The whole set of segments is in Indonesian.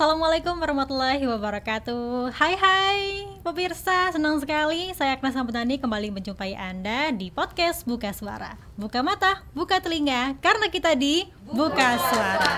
Assalamualaikum warahmatullahi wabarakatuh. Hai pemirsa, senang sekali saya Agnes Samputani kembali menjumpai Anda di podcast Buka Suara. Buka mata, buka telinga, karena kita di Buka Suara.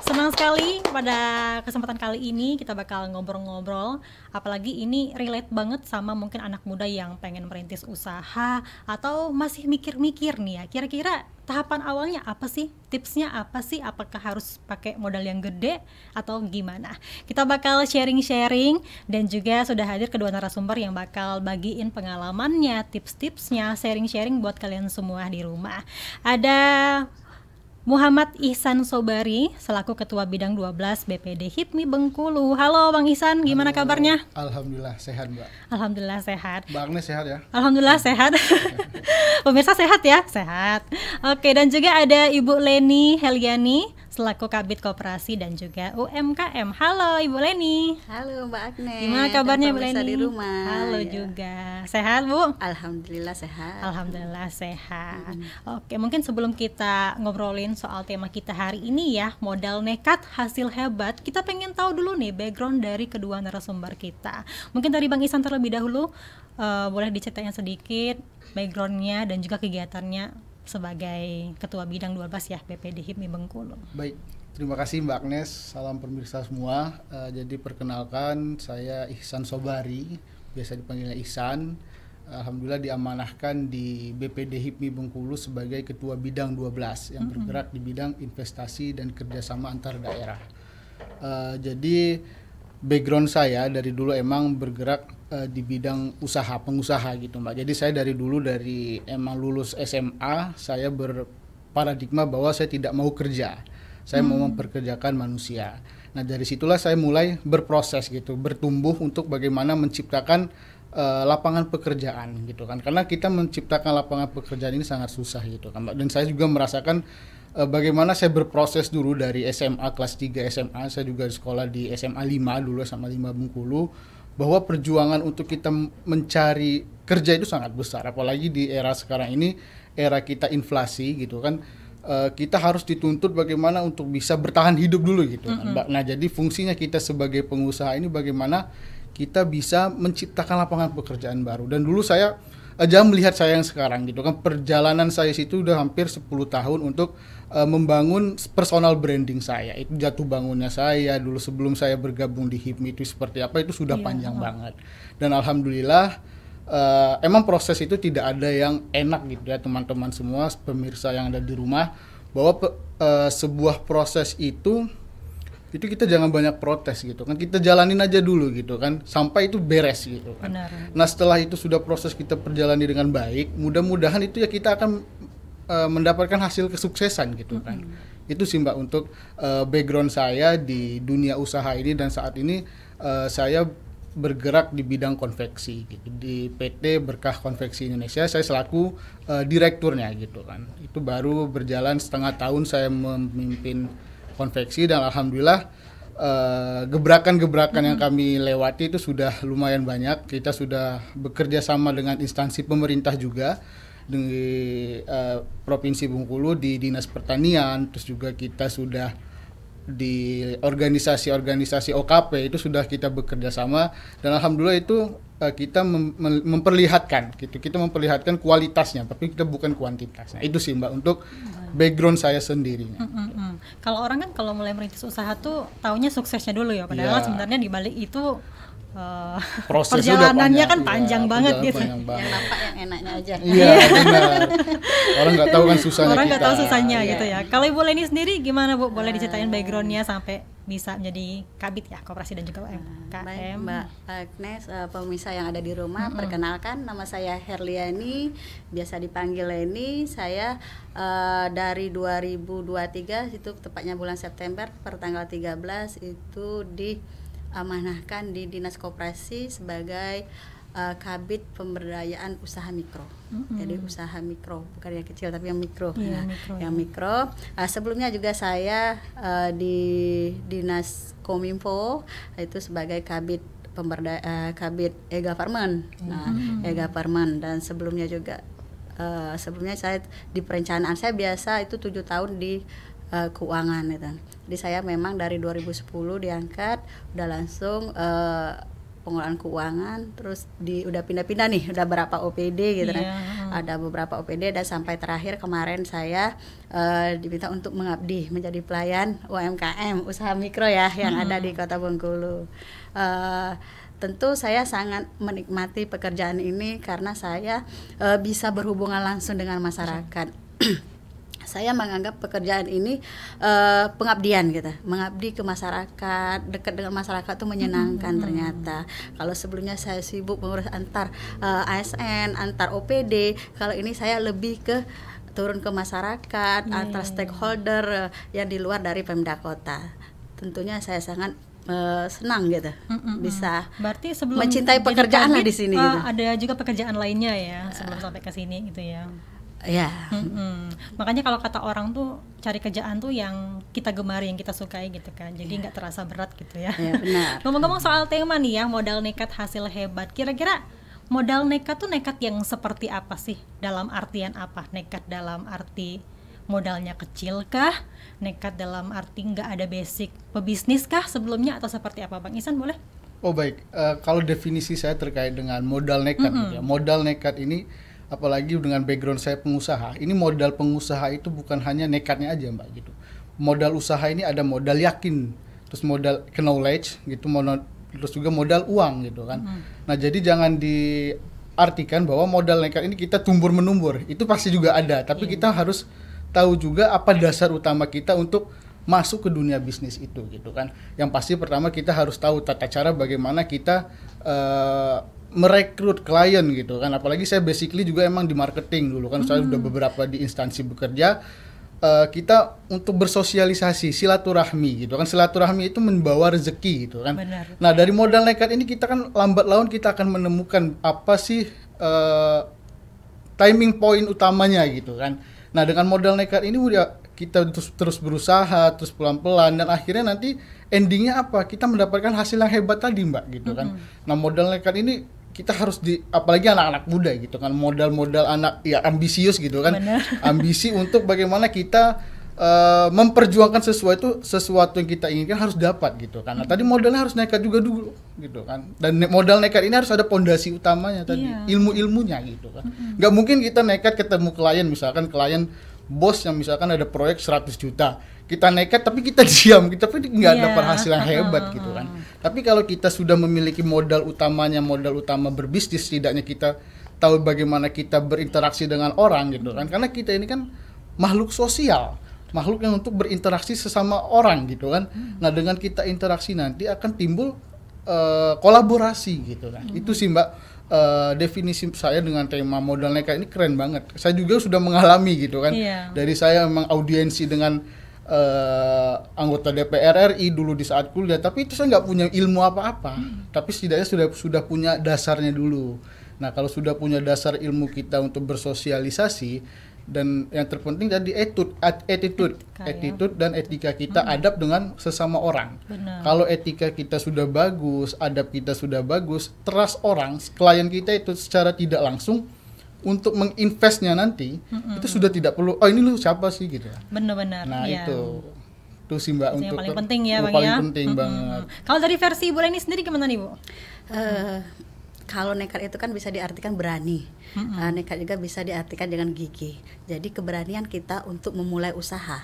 Senang sekali pada kesempatan kali ini kita bakal ngobrol-ngobrol, apalagi ini relate banget sama mungkin anak muda yang pengen merintis usaha atau masih mikir-mikir nih ya, kira-kira tahapan awalnya apa sih, tipsnya apa sih, apakah harus pakai modal yang gede atau gimana. Kita bakal sharing-sharing dan juga sudah hadir kedua narasumber yang bakal bagiin pengalamannya, tips-tipsnya, sharing-sharing buat kalian semua di rumah. Ada Muhammad Ihsan Sobari selaku Ketua Bidang 12 BPD HIPMI Bengkulu. Halo Bang Ihsan, gimana kabarnya? Alhamdulillah sehat, Mbak. Alhamdulillah sehat. Mbak Agnes sehat ya? Alhamdulillah sehat. Pemirsa sehat ya? Sehat. Oke, dan juga ada Ibu Leni Heliani selaku Kabid Koperasi dan juga UMKM. Halo Ibu Leni. Halo Mbak Agnes. Gimana kabarnya Mbak Leni? Di rumah. Halo ya. Juga. Sehat Bu? Alhamdulillah sehat. Alhamdulillah sehat. Oke, mungkin sebelum kita ngobrolin soal tema kita hari ini ya, modal nekat hasil hebat, kita pengen tahu dulu nih background dari kedua narasumber kita. Mungkin dari Bang Ihsan terlebih dahulu, boleh diceritain sedikit backgroundnya dan juga kegiatannya sebagai Ketua Bidang 12 ya BPD HIPMI Bengkulu. Baik, terima kasih Mbak Agnes. Salam pemirsa semua. Jadi perkenalkan, saya Ihsan Sobari, biasa dipanggilnya Ihsan. Alhamdulillah diamanahkan di BPD HIPMI Bengkulu sebagai Ketua Bidang 12 yang bergerak di bidang investasi dan kerjasama antar daerah. Jadi background saya dari dulu emang bergerak di bidang usaha, pengusaha gitu Mbak. Jadi saya dari dulu emang lulus SMA, saya berparadigma bahwa saya tidak mau kerja. Saya mau memperkerjakan manusia. Nah dari situlah saya mulai berproses gitu, bertumbuh untuk bagaimana menciptakan lapangan pekerjaan gitu kan. Karena kita menciptakan lapangan pekerjaan ini sangat susah gitu kan Mbak. Dan saya juga merasakan bagaimana saya berproses dulu dari SMA kelas 3 SMA, saya juga sekolah di SMA 5 dulu, SMA 5 Bengkulu, bahwa perjuangan untuk kita mencari kerja itu sangat besar, apalagi di era sekarang ini, era kita inflasi gitu kan, kita harus dituntut bagaimana untuk bisa bertahan hidup dulu gitu kan Mbak. Nah jadi fungsinya kita sebagai pengusaha ini bagaimana kita bisa menciptakan lapangan pekerjaan baru. Dan dulu saya jangan melihat saya yang sekarang gitu kan, perjalanan saya situ udah hampir 10 tahun untuk membangun personal branding saya. Itu jatuh bangunnya saya dulu sebelum saya bergabung di HIPMI itu seperti apa, itu sudah panjang banget. Dan alhamdulillah emang proses itu tidak ada yang enak gitu ya teman-teman semua, pemirsa yang ada di rumah, bahwa sebuah proses itu kita jangan banyak protes gitu kan, kita jalanin aja dulu gitu kan sampai itu beres gitu kan. Benar. Nah setelah itu sudah proses kita perjalani dengan baik, mudah-mudahan itu ya kita akan mendapatkan hasil kesuksesan gitu kan. Itu sih Mbak untuk background saya di dunia usaha ini. Dan saat ini saya bergerak di bidang konveksi gitu, di PT Berkah Konveksi Indonesia. Saya selaku direkturnya gitu kan. Itu baru berjalan setengah tahun saya memimpin konveksi, dan alhamdulillah gebrakan-gebrakan yang kami lewati itu sudah lumayan banyak. Kita sudah bekerja sama dengan instansi pemerintah juga di Provinsi Bengkulu, di Dinas Pertanian, terus juga kita sudah di organisasi-organisasi OKP itu sudah kita bekerja sama, dan alhamdulillah itu kita memperlihatkan gitu, kita memperlihatkan kualitasnya tapi kita bukan kuantitasnya. Itu sih Mbak untuk background saya sendirinya. Kalau orang kan kalau mulai merintis usaha tuh taunya suksesnya dulu ya, padahal sebenarnya di balik itu perjalanannya kan panjang banget gitu. Yang nampak yang enaknya aja. Iya benar. Orang nggak tahu kan susahnya. Orang nggak tahu susahnya gitu ya. Kalau Ibu Leni sendiri gimana Bu? Boleh diceritain backgroundnya sampai bisa menjadi kabit ya koperasi dan juga UMKM. Baik Mbak Agnes, pemirsa yang ada di rumah, perkenalkan nama saya Herliani, biasa dipanggil Leni. Saya dari 2023 itu tepatnya bulan September per tanggal 13 itu diamanahkan di Dinas Koperasi sebagai Kabid Pemberdayaan Usaha Mikro. Jadi usaha mikro, bukan yang kecil tapi yang mikro. Yang mikro. Sebelumnya juga saya di Dinas Kominfo itu sebagai Kabid Kabid e-Government. E-Government, dan sebelumnya juga sebelumnya saya di perencanaan, saya biasa itu 7 tahun di keuangan gitu. Jadi saya memang dari 2010 diangkat, udah langsung pengelolaan keuangan, terus udah pindah-pindah nih, udah berapa OPD gitu kan. Ada beberapa OPD dan sampai terakhir kemarin saya diminta untuk mengabdi menjadi pelayan UMKM, usaha mikro ya, yang ada di Kota Bengkulu. Tentu saya sangat menikmati pekerjaan ini karena saya bisa berhubungan langsung dengan masyarakat. Saya menganggap pekerjaan ini pengabdian gitu, mengabdi ke masyarakat, dekat dengan masyarakat itu menyenangkan ternyata. Kalau sebelumnya saya sibuk mengurus antar ASN, antar OPD, kalau ini saya lebih ke turun ke masyarakat, antar stakeholder yang di luar dari Pemda Kota. Tentunya saya sangat senang gitu, bisa berarti sebelum mencintai pekerjaan lah di sini gitu. Ada juga pekerjaan lainnya ya sebelum sampai ke sini gitu ya. Ya. Makanya kalau kata orang tuh cari kerjaan tuh yang kita gemari, yang kita sukai gitu kan. Jadi nggak terasa berat gitu ya. Ya benar. Ngomong-ngomong soal tema nih ya, modal nekat hasil hebat. Kira-kira modal nekat tuh nekat yang seperti apa sih? Dalam artian apa? Nekat dalam arti modalnya kecil kah? Nekat dalam arti nggak ada basic pebisnis kah sebelumnya, atau seperti apa, Bang Ihsan boleh? Oh baik, kalau definisi saya terkait dengan modal nekat gitu ya. Modal nekat ini, apalagi dengan background saya pengusaha, ini modal pengusaha itu bukan hanya nekatnya aja Mbak gitu. Modal usaha ini ada modal yakin, terus modal knowledge gitu, terus juga modal uang gitu kan. Nah jadi jangan diartikan bahwa modal nekat ini kita tumbur menumbur, itu pasti juga ada, tapi kita harus tahu juga apa dasar utama kita untuk masuk ke dunia bisnis itu gitu kan. Yang pasti pertama kita harus tahu tata cara bagaimana kita merekrut klien gitu kan. Apalagi saya basically juga emang di marketing dulu kan, saya udah beberapa di instansi bekerja. Kita untuk bersosialisasi, silaturahmi gitu kan. Silaturahmi itu membawa rezeki gitu kan. Benar. Nah dari modal nekat ini kita kan lambat laun kita akan menemukan apa sih timing point utamanya gitu kan. Nah dengan modal nekat ini udah kita terus berusaha, terus pelan-pelan, dan akhirnya nanti endingnya apa? Kita mendapatkan hasil yang hebat tadi Mbak gitu kan. Nah modal nekat ini kita harus apalagi anak-anak muda gitu kan, modal anak ya ambisius gitu kan. Benar. Ambisi untuk bagaimana kita memperjuangkan sesuatu yang kita inginkan harus dapat gitu kan. Nah, tadi modalnya harus nekat juga dulu gitu kan. Dan modal nekat ini harus ada pondasi utamanya tadi, ilmu-ilmunya gitu kan. Nggak mungkin kita nekat ketemu klien, misalkan klien bos yang misalkan ada proyek 100 juta. Kita nekat tapi kita diam, kita nggak dapat hasil yang hebat gitu kan. Tapi kalau kita sudah memiliki modal utama berbisnis, setidaknya kita tahu bagaimana kita berinteraksi dengan orang gitu kan. Karena kita ini kan makhluk sosial, makhluk yang untuk berinteraksi sesama orang gitu kan. Nah dengan kita interaksi nanti akan timbul kolaborasi gitu kan. Itu sih Mbak definisi saya dengan tema modal nekat ini keren banget. Saya juga sudah mengalami gitu kan. Dari saya memang audiensi dengan anggota DPR RI dulu di saat kuliah, tapi itu saya nggak punya ilmu apa-apa. Tapi setidaknya sudah punya dasarnya dulu. Nah kalau sudah punya dasar ilmu kita untuk bersosialisasi, dan yang terpenting tadi attitude dan etika kita, adab dengan sesama orang. Kalau etika kita sudah bagus, adab kita sudah bagus, trust orang, klien kita itu secara tidak langsung untuk menginvestnya nanti itu sudah tidak perlu ini lu siapa sih gitu. Benar-benar. Nah itu sih Mbak, untuk yang paling penting ya Bang paling ya. Penting banget. Kalau dari versi Ibu Leni sendiri gimana nih Bu? Kalau nekat itu kan bisa diartikan berani. Nekat juga bisa diartikan dengan gigih. Jadi keberanian kita untuk memulai usaha.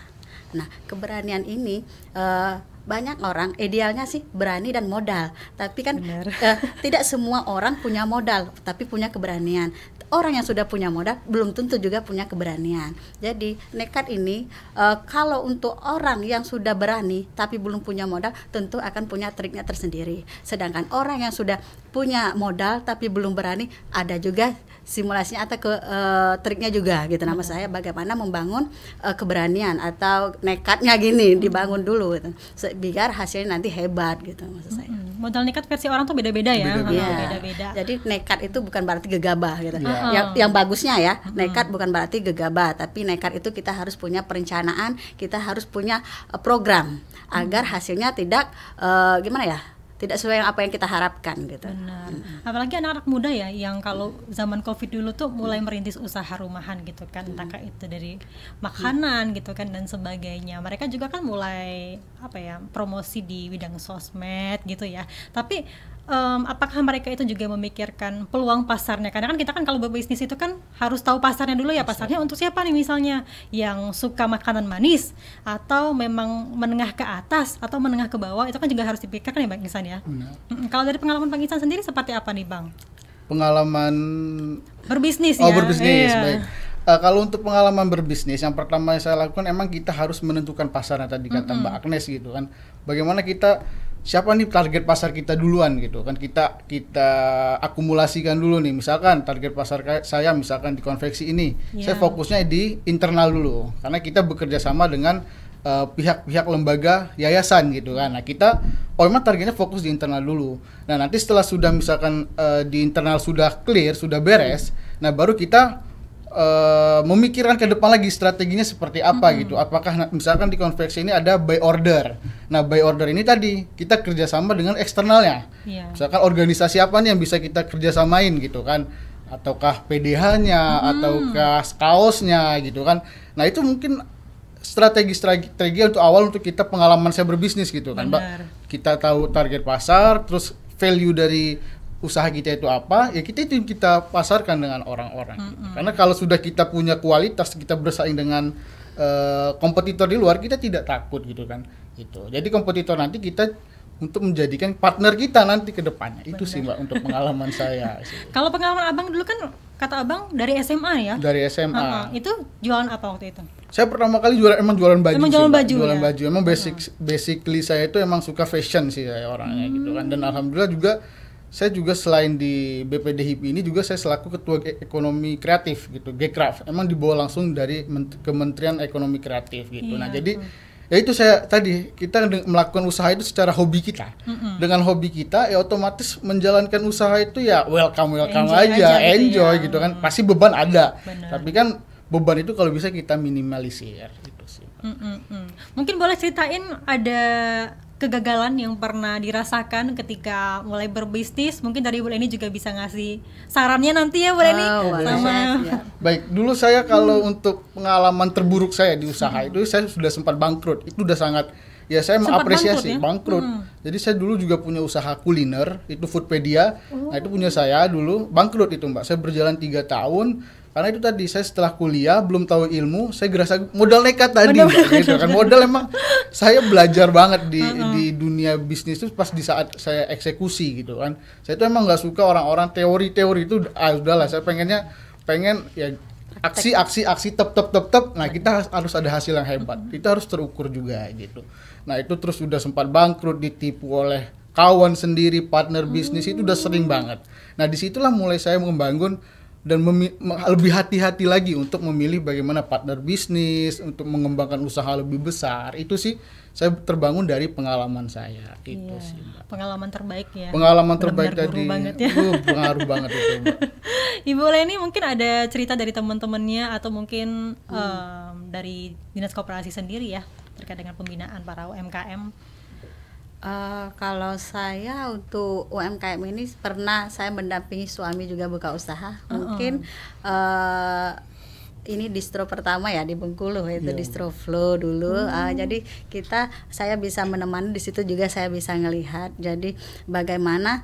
Nah, keberanian ini banyak orang idealnya sih berani dan modal. Tapi kan tidak semua orang punya modal, tapi punya keberanian. Orang yang sudah punya modal belum tentu juga punya keberanian. Jadi nekat ini kalau untuk orang yang sudah berani tapi belum punya modal, tentu akan punya triknya tersendiri. Sedangkan orang yang sudah punya modal tapi belum berani, ada juga simulasinya atau triknya juga gitu. Nama saya bagaimana membangun keberanian atau nekatnya gini dibangun dulu gitu. Biar hasilnya nanti hebat gitu maksud saya. Modal nekat versi orang tuh beda-beda ya. Beda-beda. Jadi nekat itu bukan berarti gegabah gitu. Yang bagusnya ya, nekat bukan berarti gegabah, tapi nekat itu kita harus punya perencanaan, kita harus punya program agar hasilnya tidak tidak sesuai apa yang kita harapkan gitu. Benar. Apalagi anak-anak muda ya yang kalau zaman Covid dulu tuh mulai merintis usaha rumahan gitu kan, entah itu dari makanan gitu kan dan sebagainya. Mereka juga kan mulai promosi di bidang sosmed gitu ya. Tapi apakah mereka itu juga memikirkan peluang pasarnya? Karena kan kita kan kalau berbisnis itu kan harus tahu pasarnya dulu ya, pasarnya untuk siapa nih, misalnya yang suka makanan manis atau memang menengah ke atas atau menengah ke bawah, itu kan juga harus dipikirkan ya Bang Ihsan ya. Kalau dari pengalaman Bang Ihsan sendiri seperti apa nih Bang? Pengalaman berbisnis ya? Berbisnis, iya. baik. Kalau untuk pengalaman berbisnis, yang pertama yang saya lakukan emang kita harus menentukan pasarnya tadi kata Mbak Agnes gitu kan. Bagaimana kita, siapa nih target pasar kita duluan gitu kan, kita akumulasikan dulu nih, misalkan target pasar saya misalkan di konveksi ini, saya fokusnya di internal dulu karena kita bekerja sama dengan pihak-pihak lembaga yayasan gitu kan. Nah kita memang targetnya fokus di internal dulu. Nah nanti setelah sudah misalkan di internal sudah clear, sudah beres, nah baru kita memikirkan ke depan lagi strateginya seperti apa gitu. Apakah misalkan di konveksi ini ada buy order. Nah buy order ini tadi kita kerjasama dengan eksternalnya. Misalkan organisasi apa nih yang bisa kita kerjasamain gitu kan, ataukah PDH-nya ataukah kaosnya gitu kan. Nah itu mungkin strategi untuk awal untuk kita pengalaman saya berbisnis gitu kan Mbak. Kita tahu target pasar, terus value dari usaha kita itu apa, ya kita itu kita pasarkan dengan orang-orang. Karena kalau sudah kita punya kualitas, kita bersaing dengan kompetitor di luar, kita tidak takut gitu kan. Gitu. Jadi kompetitor nanti kita untuk menjadikan partner kita nanti ke depannya. Itu sih Mbak untuk pengalaman saya. Kalau pengalaman Abang dulu kan kata Abang dari SMA ya? Dari SMA. Itu jualan apa waktu itu? Saya pertama kali jualan baju. Emang jualan baju. Jualan baju. Emang basically saya itu emang suka fashion sih saya orangnya gitu kan. Dan alhamdulillah juga saya juga selain di BPD HIPI ini juga saya selaku ketua ekonomi kreatif gitu, Gcraft. Emang dibawa langsung dari Kementerian Ekonomi Kreatif gitu. Nah, jadi ya itu kita melakukan usaha itu secara hobi kita. Dengan hobi kita ya otomatis menjalankan usaha itu ya welcome aja, enjoy gitu kan. Pasti beban ada. Tapi kan beban itu kalau bisa kita minimalisir gitu sih. Mungkin boleh ceritain ada kegagalan yang pernah dirasakan ketika mulai berbisnis. Mungkin dari Bu Leni juga bisa ngasih sarannya nanti ya Bu Leni. Baik, dulu saya kalau untuk pengalaman terburuk saya di usaha itu saya sudah sempat bangkrut. Itu udah sangat, ya saya mengapresiasi bangkrut. Jadi saya dulu juga punya usaha kuliner, itu Foodpedia. Nah itu punya saya dulu, bangkrut itu Mbak. Saya berjalan 3 tahun. Karena itu tadi saya setelah kuliah belum tahu ilmu, saya gerasa modal nekat tadi gitu kan. Modal emang saya belajar banget di dunia bisnis itu pas di saat saya eksekusi gitu kan. Saya itu emang nggak suka orang-orang teori-teori itu, udahlah saya pengen ya aksi tep. Nah kita harus ada hasil yang hebat, kita harus terukur juga gitu. Nah itu terus udah sempat bangkrut, ditipu oleh kawan sendiri, partner bisnis, itu udah sering banget. Nah disitulah mulai saya membangun dan lebih hati-hati lagi untuk memilih bagaimana partner bisnis, untuk mengembangkan usaha lebih besar. Itu sih saya terbangun dari pengalaman saya. Itu sih Mbak. Pengalaman terbaik ya. Pengalaman terbaik tadi. Ya. Pengaruh banget itu Mbak. Ibu Leni mungkin ada cerita dari teman-temannya atau mungkin dari Dinas Koperasi sendiri ya terkait dengan pembinaan para UMKM. Kalau saya untuk UMKM ini pernah saya mendampingi suami juga buka usaha. Mungkin ini distro pertama ya di Bengkulu, itu distro Flow dulu. Jadi saya bisa menemani di situ juga, saya bisa ngelihat. Jadi bagaimana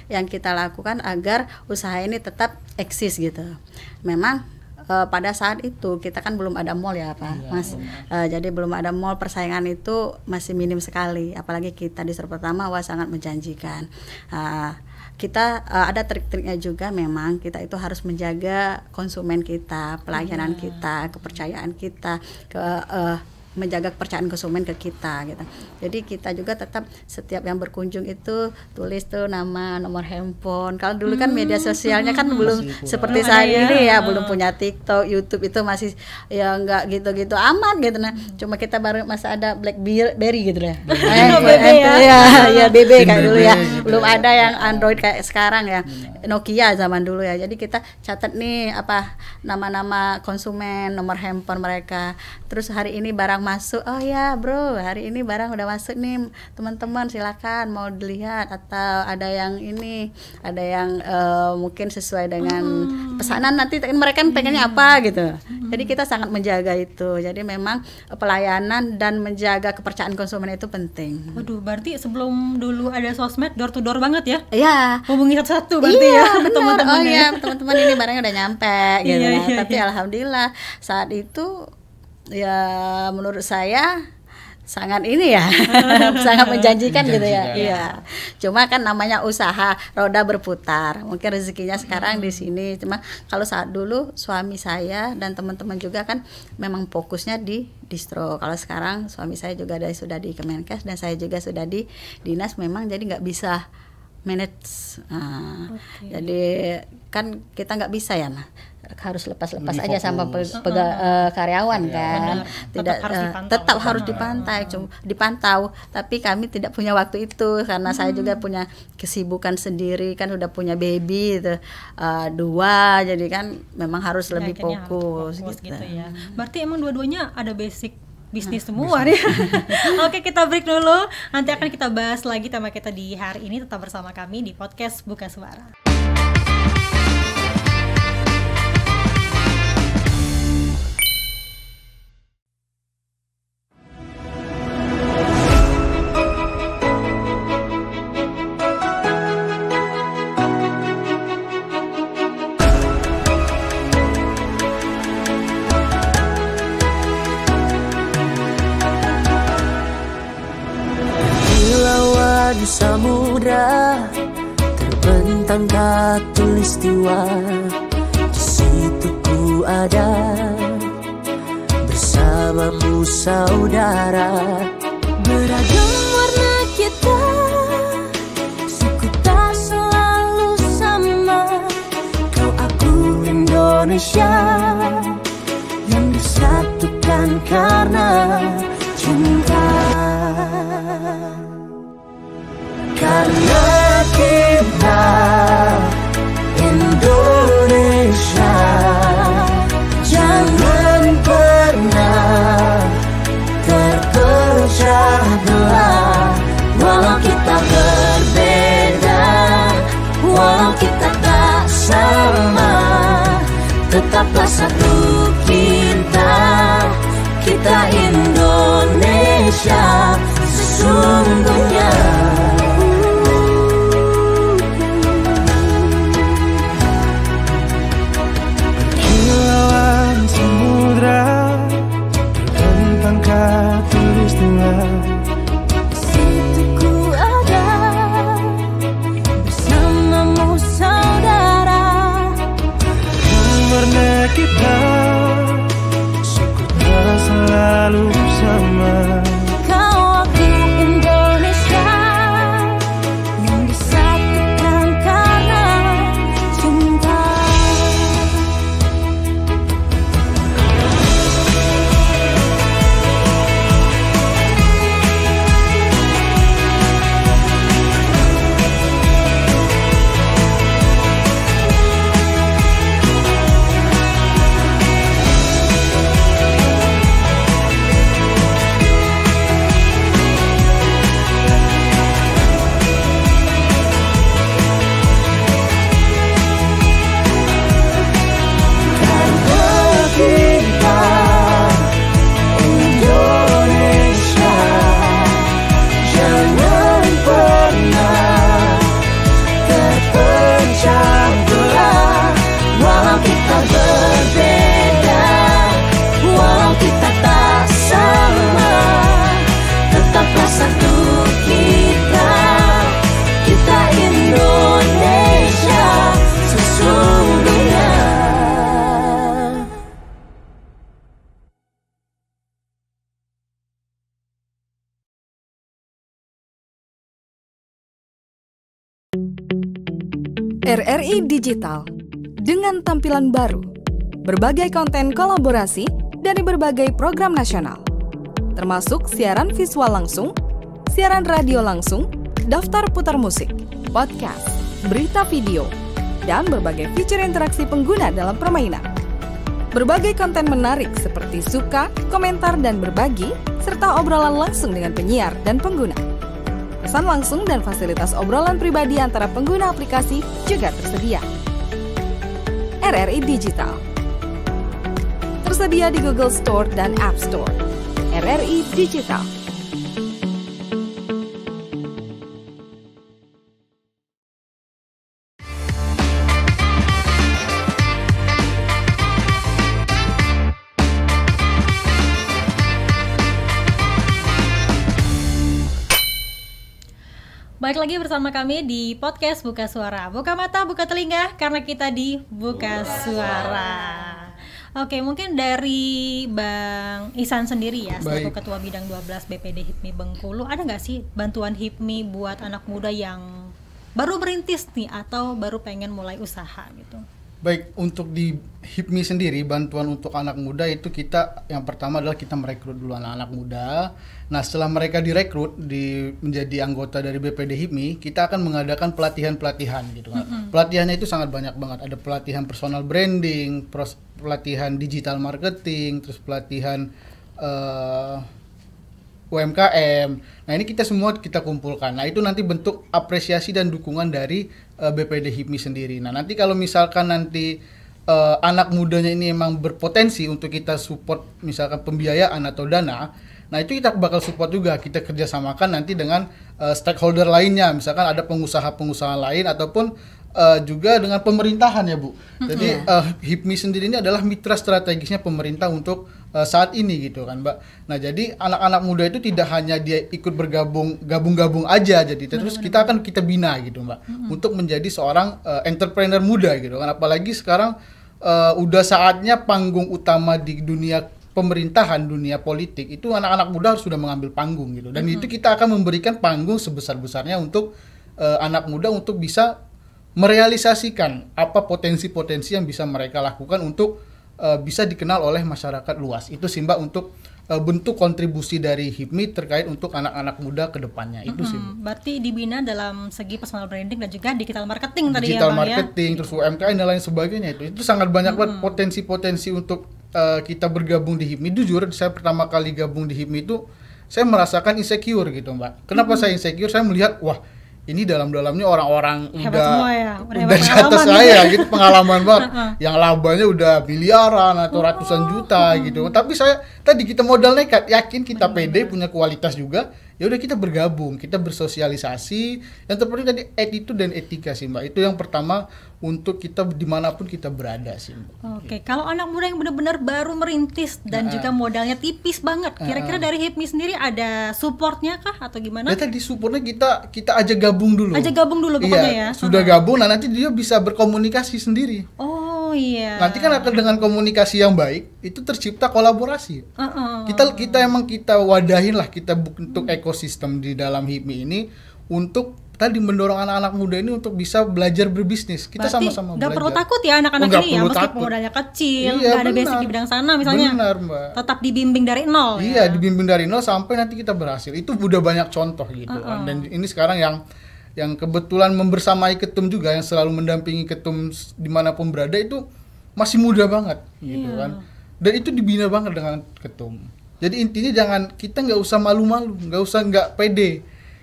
yang kita lakukan agar usaha ini tetap eksis gitu. Memang pada saat itu kita kan belum ada mall ya Pak Mas. Jadi belum ada mall, persaingan itu masih minim sekali. Apalagi kita distro pertama sangat menjanjikan. Kita ada trik-triknya juga, memang kita itu harus menjaga konsumen kita, pelayanan kita, kepercayaan kita, menjaga kepercayaan konsumen ke kita gitu. Jadi kita juga tetap setiap yang berkunjung itu tulis tuh nama, nomor handphone. Kalau dulu kan media sosialnya kan belum seperti saat ini ya, belum punya TikTok, YouTube, itu masih ya enggak gitu-gitu amat gitu. Nah, cuma kita baru masih ada BlackBerry gitu ya. BB kayak dulu ya. Belum ada yang Android kayak sekarang ya. Nokia zaman dulu ya. Jadi kita catat nih nama-nama konsumen, nomor handphone mereka. Terus hari ini barang barang masuk, oh ya bro hari ini barang udah masuk nih teman-teman, silakan mau dilihat, atau ada yang ini, ada yang mungkin sesuai dengan pesanan nanti mereka pengennya apa gitu. Jadi kita sangat menjaga itu. Jadi memang pelayanan dan menjaga kepercayaan konsumen itu penting. Waduh, berarti sebelum dulu ada sosmed door to door banget ya? Iya. Hubungi satu-satu berarti ya teman-teman. Oh iya, teman-teman ini barangnya udah nyampe gitu. Tapi iya. alhamdulillah saat itu ya menurut saya sangat ini ya sangat menjanjikan gitu ya. Iya. Cuma kan namanya usaha, roda berputar. Mungkin rezekinya sekarang di sini. Cuma kalau saat dulu suami saya dan teman-teman juga kan memang fokusnya di distro. Kalau sekarang suami saya juga sudah di Kemenkes dan saya juga sudah di dinas, memang jadi nggak bisa manage. Jadi kan kita nggak bisa ya, harus lepas-lepas aja sama karyawan kan. Tidak tetap harus dipantau. Tapi kami tidak punya waktu itu karena saya juga punya kesibukan sendiri kan, udah punya baby itu 2, jadi kan memang harus lebih fokus gitu ya. Berarti emang dua-duanya ada basic bisnis semua nih. Oke, kita break dulu. Nanti akan kita bahas lagi tema kita di hari ini. Tetap bersama kami di podcast Buka Suara. Samudra terbentang khatulistiwa, di situ ku ada bersamamu saudara. Beragam warna kita, suku tak selalu sama. Kau aku Indonesia yang disatukan karena cinta. Karena kita Indonesia, jangan pernah terpecah belah. Walau kita berbeda, walau kita tak sama, tetaplah satu kita, kita Indonesia sesungguhnya. Situ ku ada bersamamu saudara. Warna kita, suku tak selalu sama. Kau aku Indonesia yang disatukan karena cinta. RRI Digital dengan tampilan baru, berbagai konten kolaborasi dari berbagai program nasional, termasuk siaran visual langsung, siaran radio langsung, daftar putar musik, podcast, berita video, dan berbagai fitur interaksi pengguna dalam permainan. Berbagai konten menarik seperti suka, komentar, dan berbagi, serta obrolan langsung dengan penyiar dan pengguna. Pesan langsung dan fasilitas obrolan pribadi antara pengguna aplikasi juga tersedia. RRI Digital tersedia di Google Store dan App Store. RRI Digital. Baik lagi bersama kami di podcast Buka Suara. Buka mata, buka telinga, karena kita di Buka Suara. Oke, mungkin dari Bang Ihsan sendiri ya, selaku Ketua Bidang 12 BPD HIPMI Bengkulu, ada nggak sih bantuan HIPMI buat anak muda yang baru merintis nih atau baru pengen mulai usaha gitu? Baik, untuk di HIPMI sendiri, bantuan untuk anak muda itu kita, yang pertama adalah kita merekrut dulu anak-anak muda. Nah, setelah mereka direkrut menjadi anggota dari BPD HIPMI, kita akan mengadakan pelatihan-pelatihan gitu kan. Pelatihannya itu sangat banyak banget. Ada pelatihan personal branding, pelatihan digital marketing, terus pelatihan UMKM. Nah, ini kita semua kita kumpulkan. Nah, itu nanti bentuk apresiasi dan dukungan dari BPD HIPMI sendiri. Nah, nanti kalau misalkan nanti anak mudanya ini emang berpotensi untuk kita support, misalkan pembiayaan atau dana, nah itu kita bakal support juga. Kita kerjasamakan nanti dengan stakeholder lainnya, misalkan ada pengusaha-pengusaha lain ataupun juga dengan pemerintahan ya Bu. Jadi HIPMI sendiri ini adalah mitra strategisnya pemerintah untuk saat ini gitu kan Mbak. Nah, jadi anak-anak muda itu tidak hanya dia ikut gabung aja, jadi terus kita bina gitu Mbak, untuk menjadi seorang entrepreneur muda gitu kan. Apalagi sekarang udah saatnya panggung utama di dunia pemerintahan, dunia politik itu anak-anak muda harus sudah mengambil panggung gitu. Dan itu kita akan memberikan panggung sebesar-besarnya untuk anak muda untuk bisa merealisasikan apa potensi-potensi yang bisa mereka lakukan untuk bisa dikenal oleh masyarakat luas. Itu sih Mbak untuk bentuk kontribusi dari HIPMI terkait untuk anak-anak muda ke depannya. Itu sih. Berarti dibina dalam segi personal branding dan juga digital marketing tadi digital ya Bang marketing, terus UMKM dan lain sebagainya. Itu sangat banyak banget potensi-potensi untuk kita bergabung di HIPMI. Jujur, saya pertama kali gabung di HIPMI itu saya merasakan insecure gitu Mbak. Kenapa saya insecure? Saya melihat, wah ini dalam-dalamnya orang-orang udah di atas saya gitu, pengalaman banget. Yang labanya udah miliaran atau ratusan juta gitu. Tapi kita modal nekat, yakin kita pede, punya kualitas juga. Ya udah kita bergabung, kita bersosialisasi. Yang terpenting tadi attitude dan etika sih Mbak. Itu yang pertama untuk kita dimanapun kita berada sih Mbak. Oke, kalau anak muda yang benar-benar baru merintis dan juga modalnya tipis banget, kira-kira dari HIPMI sendiri ada supportnya kah atau gimana? Ya tadi supportnya kita ajak gabung dulu. Ajak gabung dulu pokoknya ya. Sudah gabung, nah nanti dia bisa berkomunikasi sendiri. Oh iya. Nanti kan akan dengan komunikasi yang baik itu tercipta kolaborasi. Kita wadahin lah, kita bentuk ekosistem di dalam HIPMI ini untuk tadi mendorong anak-anak muda ini untuk bisa belajar berbisnis. Kita sama-sama belajar. Nggak perlu takut ya anak-anak ini ya, meskipun modalnya kecil, nggak ada basic di bidang sana misalnya. Benar Mbak. Tetap dibimbing dari nol. Iya, dibimbing dari nol sampai nanti kita berhasil. Itu udah banyak contoh gitu kan. Dan ini sekarang yang kebetulan membersamai ketum juga, yang selalu mendampingi ketum dimanapun berada itu masih muda banget gitu kan. Dan itu dibina banget dengan ketum. Jadi intinya kita nggak usah malu-malu, nggak pede.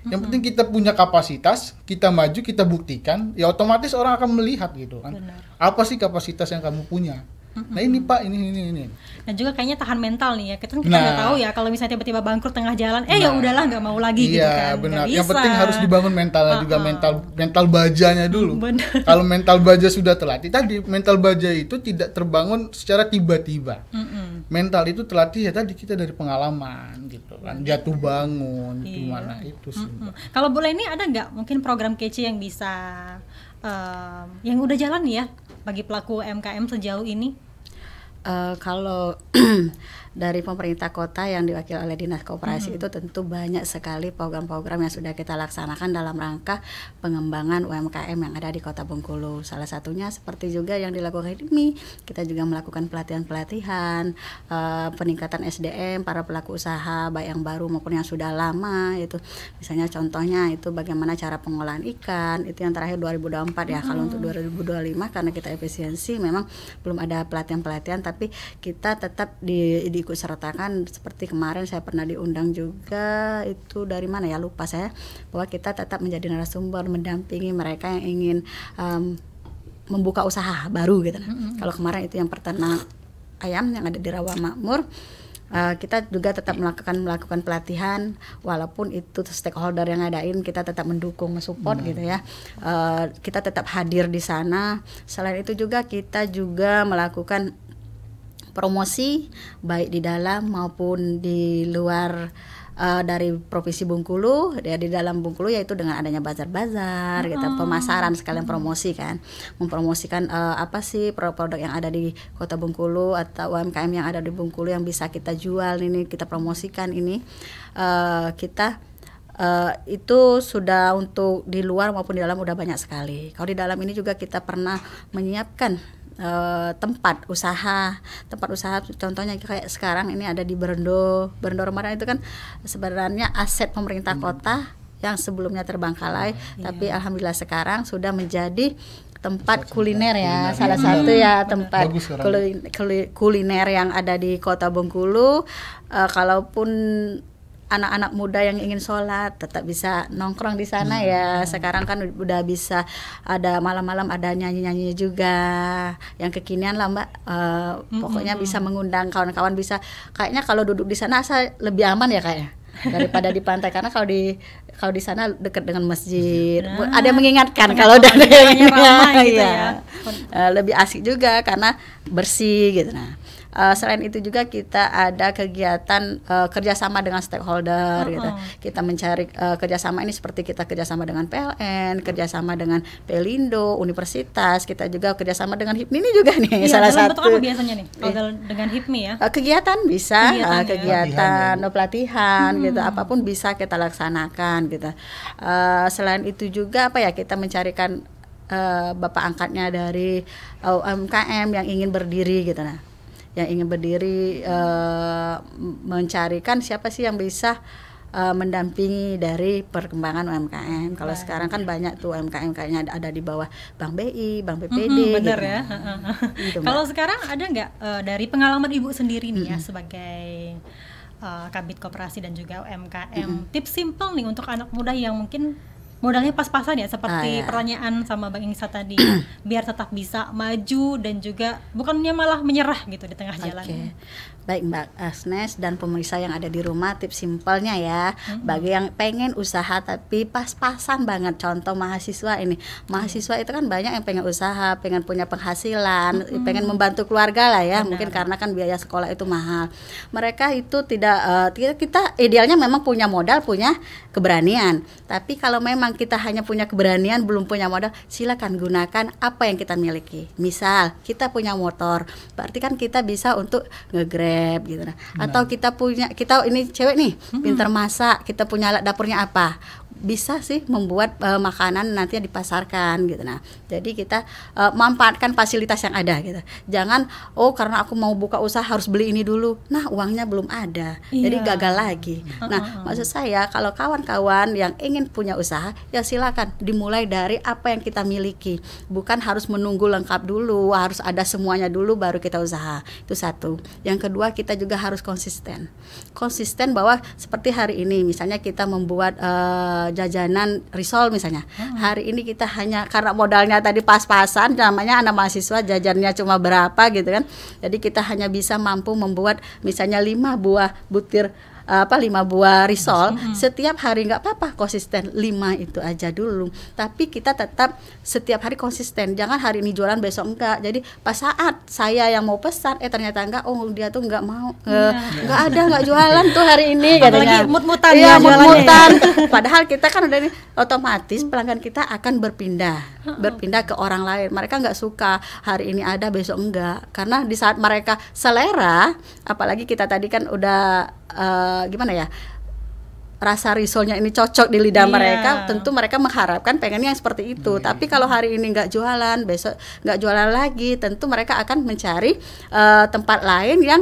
Yang penting kita punya kapasitas, kita maju, kita buktikan, ya otomatis orang akan melihat gitu kan. Benar. Apa sih kapasitas yang kamu punya? Nah ini Pak, ini. Dan juga kayaknya tahan mental nih ya. Kita nggak tahu ya kalau misalnya tiba-tiba bangkrut tengah jalan, ya udahlah nggak mau lagi gitu kan. Iya benar. Yang penting harus dibangun mentalnya juga, mental bajanya dulu. Kalau mental baja sudah terlatih, tadi mental baja itu tidak terbangun secara tiba-tiba. Mental itu terlatih ya tadi kita dari pengalaman gitu kan, jatuh bangun, gimana itu sih. Kalau boleh ini ada nggak mungkin program kece yang bisa yang udah jalan ya bagi pelaku UMKM sejauh ini? Kalau dari pemerintah kota yang diwakili oleh Dinas Koperasi itu tentu banyak sekali program-program yang sudah kita laksanakan dalam rangka pengembangan UMKM yang ada di Kota Bengkulu. Salah satunya seperti juga yang dilakukan HIPMI, kita juga melakukan pelatihan-pelatihan, peningkatan SDM para pelaku usaha baik yang baru maupun yang sudah lama itu. Misalnya contohnya itu bagaimana cara pengolahan ikan, itu yang terakhir 2024 ya. Kalau untuk 2025 karena kita efisiensi memang belum ada pelatihan-pelatihan, tapi tapi kita tetap diikut sertakan. Seperti kemarin saya pernah diundang juga, itu dari mana ya lupa saya, bahwa kita tetap menjadi narasumber mendampingi mereka yang ingin membuka usaha baru gitu. Kalau kemarin itu yang peternak ayam yang ada di Rawa Makmur, kita juga tetap melakukan pelatihan, walaupun itu stakeholder yang ngadain, kita tetap mendukung, mensupport gitu ya. Kita tetap hadir di sana. Selain itu juga kita juga melakukan promosi baik di dalam maupun di luar dari Provinsi Bengkulu, ya di dalam Bengkulu, yaitu dengan adanya bazar-bazar gitu, pemasaran sekalian promosi kan, mempromosikan apa sih produk-produk yang ada di Kota Bengkulu atau UMKM yang ada di Bengkulu yang bisa kita jual ini, kita promosikan ini. Kita itu sudah untuk di luar maupun di dalam udah banyak sekali. Kalau di dalam ini juga kita pernah menyiapkan tempat usaha contohnya kayak sekarang ini ada di Berendo Ramadan, itu kan sebenarnya aset pemerintah kota yang sebelumnya terbengkalai, tapi alhamdulillah sekarang sudah menjadi tempat kuliner ya, salah satu ya tempat kuliner yang ada di Kota Bengkulu. Kalaupun anak-anak muda yang ingin sholat tetap bisa nongkrong di sana ya. Sekarang kan udah bisa ada malam-malam ada nyanyi-nyanyi juga yang kekinian lah Mbak. Pokoknya bisa mengundang kawan-kawan, bisa kayaknya kalau duduk di sana lebih aman ya kayaknya daripada di pantai, karena kalau di sana dekat dengan masjid. Ada yang mengingatkan kalau udah ramai gitu ya. Lebih asik juga karena bersih gitu. Nah, selain itu juga kita ada kegiatan kerjasama dengan stakeholder gitu. Kita mencari kerjasama ini seperti kita kerjasama dengan PLN, kerjasama dengan Pelindo, universitas, kita juga kerjasama dengan HIPMI ini juga nih, salah satu. Bentuk apa biasanya nih kalau dengan HIPMI ya? Kegiatan bisa, kegiatan pelatihan gitu, apapun bisa kita laksanakan gitu. Selain itu juga apa ya, kita mencarikan bapak angkatnya dari UMKM yang ingin berdiri gitu. Nah, yang ingin berdiri, mencarikan siapa sih yang bisa mendampingi dari perkembangan UMKM. Kalau sekarang kan banyak tuh UMKM kayaknya ada di bawah Bank BI, Bank BPD. Bener gitu. ya. Gitu, kalau sekarang ada nggak dari pengalaman Ibu sendiri nih ya sebagai Kabid Koperasi dan juga UMKM, tips simple nih untuk anak muda yang mungkin modalnya pas-pasan ya, seperti pertanyaan sama Bang Ingsa tadi, biar tetap bisa maju dan juga bukannya malah menyerah gitu di tengah jalan. Baik Mbak Asnes dan pemirsa yang ada di rumah, tips simpelnya ya, bagi yang pengen usaha tapi pas-pasan banget, contoh mahasiswa ini. Mahasiswa itu kan banyak yang pengen usaha, pengen punya penghasilan, pengen membantu keluarga lah ya. Mungkin karena kan biaya sekolah itu mahal. Mereka itu tidak, kita idealnya memang punya modal, punya keberanian. Tapi kalau memang kita hanya punya keberanian, belum punya modal, silakan gunakan apa yang kita miliki. Misal kita punya motor, berarti kan kita bisa untuk nge-grab gitu. Atau kita ini cewek nih, pintar masak, kita punya alat dapurnya apa, bisa sih membuat makanan nanti dipasarkan gitu. Nah, jadi kita manfaatkan fasilitas yang ada gitu. Jangan karena aku mau buka usaha harus beli ini dulu. Nah, uangnya belum ada. Jadi gagal lagi. Nah, maksud saya kalau kawan-kawan yang ingin punya usaha, ya silakan dimulai dari apa yang kita miliki. Bukan harus menunggu lengkap dulu, harus ada semuanya dulu baru kita usaha. Itu satu. Yang kedua, kita juga harus konsisten. Konsisten bahwa seperti hari ini misalnya kita membuat jajanan risol misalnya. Hari ini kita hanya karena modalnya tadi pas-pasan, namanya anak mahasiswa jajannya cuma berapa gitu kan. Jadi kita hanya bisa mampu membuat misalnya 5 buah butir 5 buah risol setiap hari, nggak apa-apa, konsisten 5 itu aja dulu. Tapi kita tetap setiap hari konsisten, jangan hari ini jualan besok enggak. Jadi pas saat saya yang mau pesan ternyata enggak, dia tuh enggak mau, enggak jualan tuh hari ini katanya. Apalagi mut-mutan ya, mut-mutan. Padahal kita kan udah otomatis pelanggan kita akan berpindah ke orang lain. Mereka nggak suka hari ini ada besok enggak, karena di saat mereka selera, apalagi kita tadi kan udah gimana ya, rasa risolnya ini cocok di lidah mereka, tentu mereka mengharapkan pengennya yang seperti itu. Tapi kalau hari ini nggak jualan, besok nggak jualan lagi, tentu mereka akan mencari tempat lain yang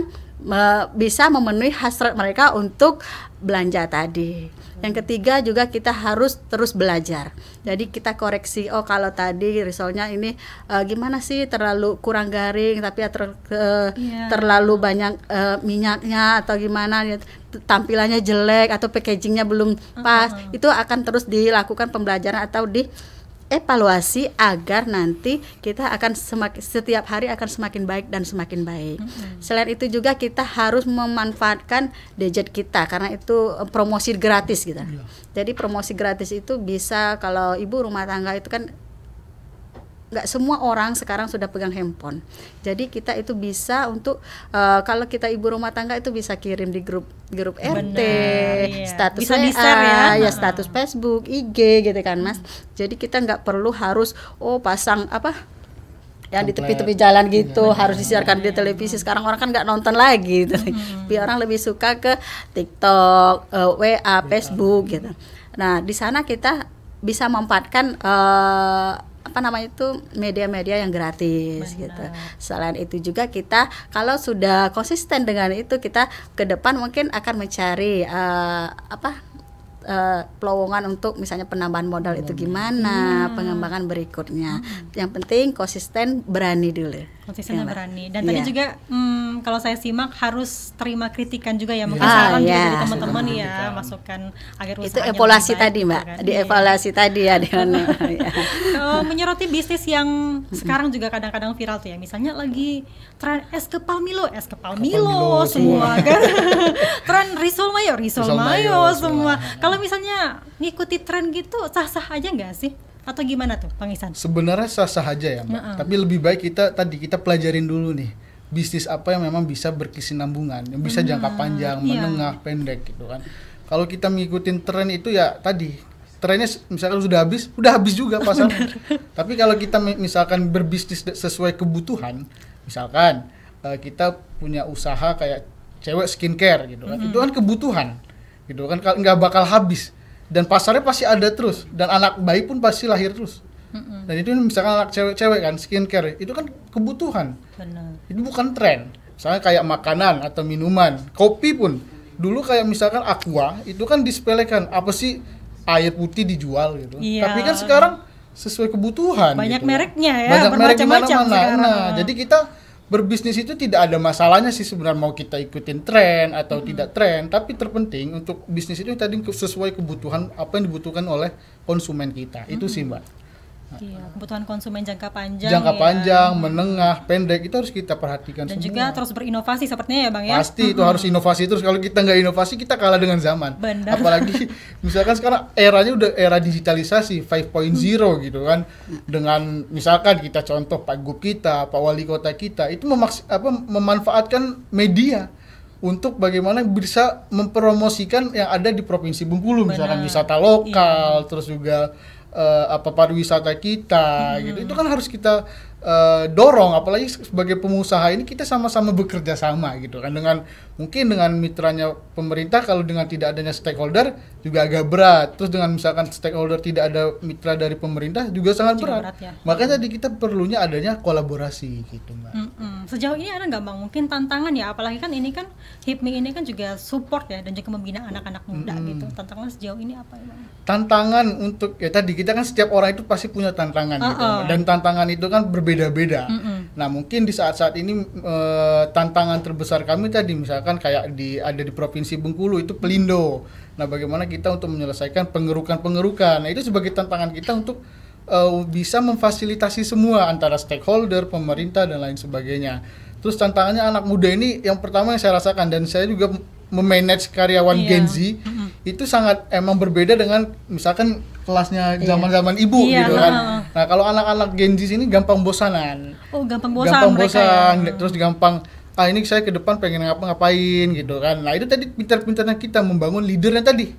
bisa memenuhi hasrat mereka untuk belanja tadi. Yang ketiga juga kita harus terus belajar. Jadi kita koreksi, oh kalau tadi risolnya ini gimana sih, terlalu kurang garing tapi terlalu banyak minyaknya atau gimana, tampilannya jelek atau packagingnya belum pas. Itu akan terus dilakukan pembelajaran atau evaluasi agar nanti kita akan setiap hari akan semakin baik dan semakin baik. Selain itu juga kita harus memanfaatkan gadget kita karena itu promosi gratis gitu. Jadi promosi gratis itu bisa, kalau ibu rumah tangga itu kan nggak semua orang sekarang sudah pegang handphone. Jadi kita itu bisa untuk kalau kita ibu rumah tangga itu bisa kirim di grup RT, status bisa WA, di-share ya, status Facebook, IG gitu kan Mas. Jadi kita nggak perlu harus pasang yang di tepi-tepi jalan gitu, harus disiarkan di televisi. Sekarang orang kan nggak nonton lagi gitu. Biar orang lebih suka ke TikTok, WA, Facebook gitu. Nah di sana kita bisa memanfaatkan media-media yang gratis. Gitu. Selain itu juga kita kalau sudah konsisten dengan itu, kita ke depan mungkin akan mencari pelowongan untuk misalnya penambahan modal itu gimana, pengembangan berikutnya. Yang penting konsisten, berani dulu. Konsisten dan Ya, berani. Dan tadi Iya. juga kalau saya simak harus terima kritikan juga ya, mungkin saran juga dari teman-teman ya, masukan agar Itu usahanya evaluasi lebih baik, tadi Mbak, gitu kan. di evaluasi tadi ya dengan ya. Menyoroti bisnis yang sekarang juga kadang-kadang viral tuh ya, misalnya lagi tren es kepal Milo semua kan. Tren risol mayo mayo semua. Kalau misalnya ngikuti tren gitu sah-sah aja nggak sih? Atau gimana tuh Bang Ihsan? Sebenarnya sah-sah aja ya Mbak. Tapi lebih baik kita pelajarin dulu nih, bisnis apa yang memang bisa berkesinambungan, yang bisa jangka panjang, menengah, pendek gitu kan. Kalau kita ngikutin tren itu ya tadi, trennya misalkan sudah habis juga pasarnya. Tapi kalau kita misalkan berbisnis sesuai kebutuhan, misalkan kita punya usaha kayak cewek skincare gitu kan, itu kan kebutuhan gitu kan, nggak bakal habis. Dan pasarnya pasti ada terus, dan anak bayi pun pasti lahir terus. Dan itu misalkan anak cewek-cewek kan, skincare itu kan kebutuhan. Benar. Itu bukan tren. Misalnya kayak makanan atau minuman, kopi pun. Dulu kayak misalkan Aqua itu kan disepelekan, apa sih air putih dijual gitu. Iya. Tapi kan sekarang sesuai kebutuhan. Banyak gitu. mereknya ya, Banyak merek di bermacam-macam mana-mana. sekarang. Nah, jadi kita berbisnis itu tidak ada masalahnya sih sebenarnya mau kita ikutin tren atau tidak tren, tapi terpenting untuk bisnis itu tadi sesuai kebutuhan apa yang dibutuhkan oleh konsumen kita. Itu sih Mbak. Iya, kebutuhan konsumen jangka panjang. Jangka ya. panjang, menengah, pendek itu harus kita perhatikan Dan semua. juga terus berinovasi sepertinya ya Bang ya. Pasti itu harus inovasi terus. Kalau kita nggak inovasi kita kalah dengan zaman. Benar. Apalagi misalkan sekarang eranya udah era digitalisasi 5.0 gitu kan. Dengan misalkan kita contoh Pak Gub kita, Pak Wali Kota kita itu memanfaatkan media untuk bagaimana bisa mempromosikan yang ada di Provinsi Bengkulu. Misalkan wisata lokal, terus juga pariwisata kita gitu. Itu kan harus kita dorong, apalagi sebagai pengusaha ini kita sama-sama bekerja sama gitu kan, dengan mungkin dengan mitranya pemerintah. Kalau dengan tidak adanya stakeholder juga agak berat, terus dengan misalkan stakeholder tidak ada mitra dari pemerintah juga sangat berat ya. Makanya tadi kita perlunya adanya kolaborasi gitu Mbak. Sejauh ini ada nggak Bang mungkin tantangan ya, apalagi kan ini kan HIPMI ini kan juga support ya dan juga membina anak-anak muda gitu. Tantangan sejauh ini apa ya Bang? Tantangan untuk ya tadi kita kan setiap orang itu pasti punya tantangan gitu, dan tantangan itu kan berbeda-beda. Nah mungkin di saat-saat ini tantangan terbesar kami tadi misalkan kayak ada di Provinsi Bengkulu itu Pelindo. Nah bagaimana kita untuk menyelesaikan pengerukan. Nah itu sebagai tantangan kita untuk bisa memfasilitasi semua antara stakeholder, pemerintah dan lain sebagainya. Terus tantangannya anak muda ini yang pertama yang saya rasakan, dan saya juga memanage karyawan Gen Z itu sangat emang berbeda dengan misalkan kelasnya zaman-zaman ibu gitu kan. Nah kalau anak-anak Gen Z ini gampang bosanan. Gampang bosan, terus gampang ini saya ke depan pengen ngapain gitu kan. Nah itu tadi pintar-pintarnya kita membangun leadernya tadi.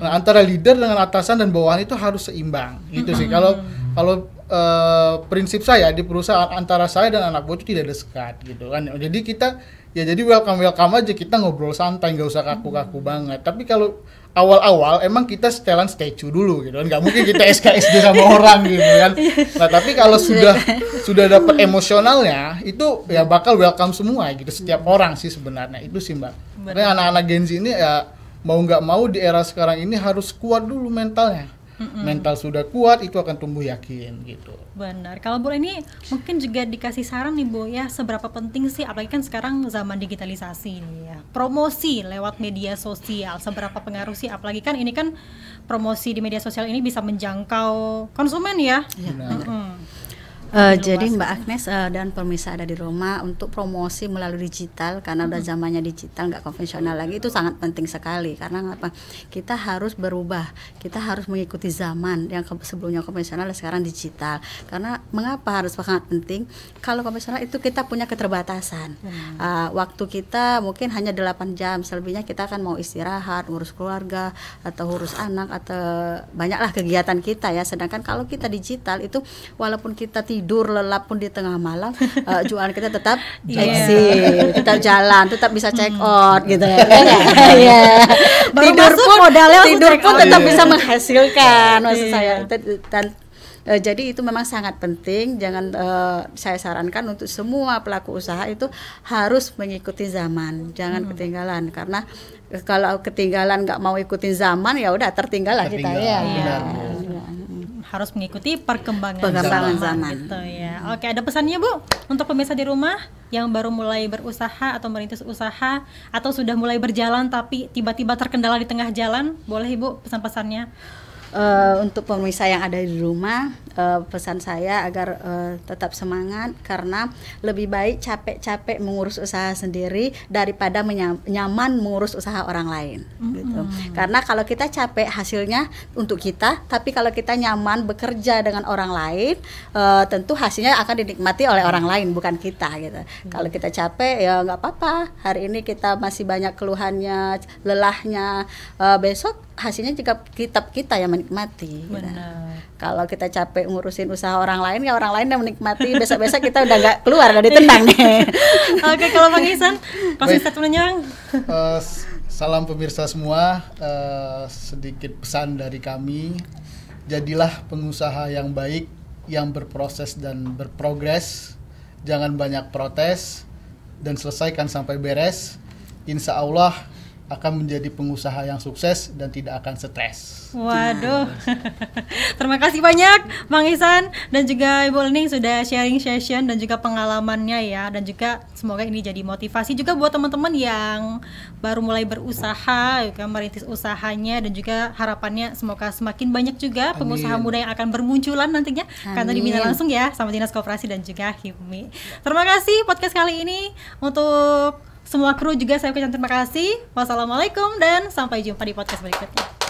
Nah antara leader dengan atasan dan bawahan itu harus seimbang gitu sih. Kalau prinsip saya di perusahaan antara saya dan anak buah itu tidak ada sekat gitu kan. Jadi kita ya jadi welcome aja, kita ngobrol santai, nggak usah kaku-kaku banget. Tapi kalau awal-awal emang kita setelan statue dulu gitu kan, nggak mungkin kita SKSD sama orang gitu kan. Nah tapi kalau sudah dapat emosionalnya itu ya bakal welcome semua gitu, setiap orang sih sebenarnya. Itu sih Mbak. Karena anak-anak Gen Z ini ya mau nggak mau di era sekarang ini harus kuat dulu mentalnya. Mental sudah kuat, itu akan tumbuh yakin gitu. Benar. Kalau Bu ini mungkin juga dikasih saran nih Bu ya, seberapa penting sih, apalagi kan sekarang zaman digitalisasi nih ya, promosi lewat media sosial, seberapa pengaruh sih, apalagi kan ini kan promosi di media sosial ini bisa menjangkau konsumen ya. Jadi Mbak Agnes dan pemirsa ada di rumah, untuk promosi melalui digital, karena udah zamannya digital, nggak konvensional lagi, itu sangat penting sekali. Karena apa? Kita harus berubah, kita harus mengikuti zaman yang sebelumnya konvensional, sekarang digital. Karena mengapa harus sangat penting? Kalau konvensional itu kita punya keterbatasan. Waktu kita mungkin hanya 8 jam, selebihnya kita kan mau istirahat, ngurus keluarga atau urus anak, atau banyaklah kegiatan kita ya. Sedangkan kalau kita digital itu, walaupun kita tidur lelap pun di tengah malam, jualan kita tetap eksis, tetap jalan, tetap bisa check out gitu ya. Tidur pun tetap bisa menghasilkan, maksud saya. Dan jadi itu memang sangat penting. Jangan saya sarankan untuk semua pelaku usaha itu harus mengikuti zaman, jangan ketinggalan. Karena kalau ketinggalan, nggak mau ikutin zaman, ya udah tertinggal lah kita ya. Harus mengikuti perkembangan zaman gitu ya. Oke, ada pesannya Bu untuk pemirsa di rumah yang baru mulai berusaha atau merintis usaha, atau sudah mulai berjalan tapi tiba-tiba terkendala di tengah jalan? Boleh Ibu pesan-pesannya? Untuk pemirsa yang ada di rumah, pesan saya agar tetap semangat, karena lebih baik capek-capek mengurus usaha sendiri daripada nyaman mengurus usaha orang lain gitu. Karena kalau kita capek, hasilnya untuk kita, tapi kalau kita nyaman bekerja dengan orang lain, tentu hasilnya akan dinikmati oleh orang lain, bukan kita gitu. Kalau kita capek ya nggak apa-apa, hari ini kita masih banyak keluhannya, lelahnya, besok hasilnya juga kita yang menikmati. Benar. Kalau kita capek ngurusin usaha orang lain, ya orang lain yang menikmati. Besok-besok kita udah nggak keluar, udah ditendang nih. Oke, kalau Bang Ihsan, closing statementnya. Salam pemirsa semua, sedikit pesan dari kami, jadilah pengusaha yang baik, yang berproses dan berprogres, jangan banyak protes, dan selesaikan sampai beres. Insya Allah akan menjadi pengusaha yang sukses dan tidak akan stres. Waduh, terima kasih banyak Bang Ihsan dan juga Ibu Lening sudah sharing session dan juga pengalamannya ya, dan juga semoga ini jadi motivasi juga buat teman-teman yang baru mulai berusaha, juga merintis usahanya, dan juga harapannya semoga semakin banyak juga pengusaha muda yang akan bermunculan nantinya. Karena dibina langsung ya sama Dinas Koperasi dan juga HIPMI. Terima kasih podcast kali ini. Untuk semua kru juga saya ucapkan terima kasih. Wassalamualaikum dan sampai jumpa di podcast berikutnya.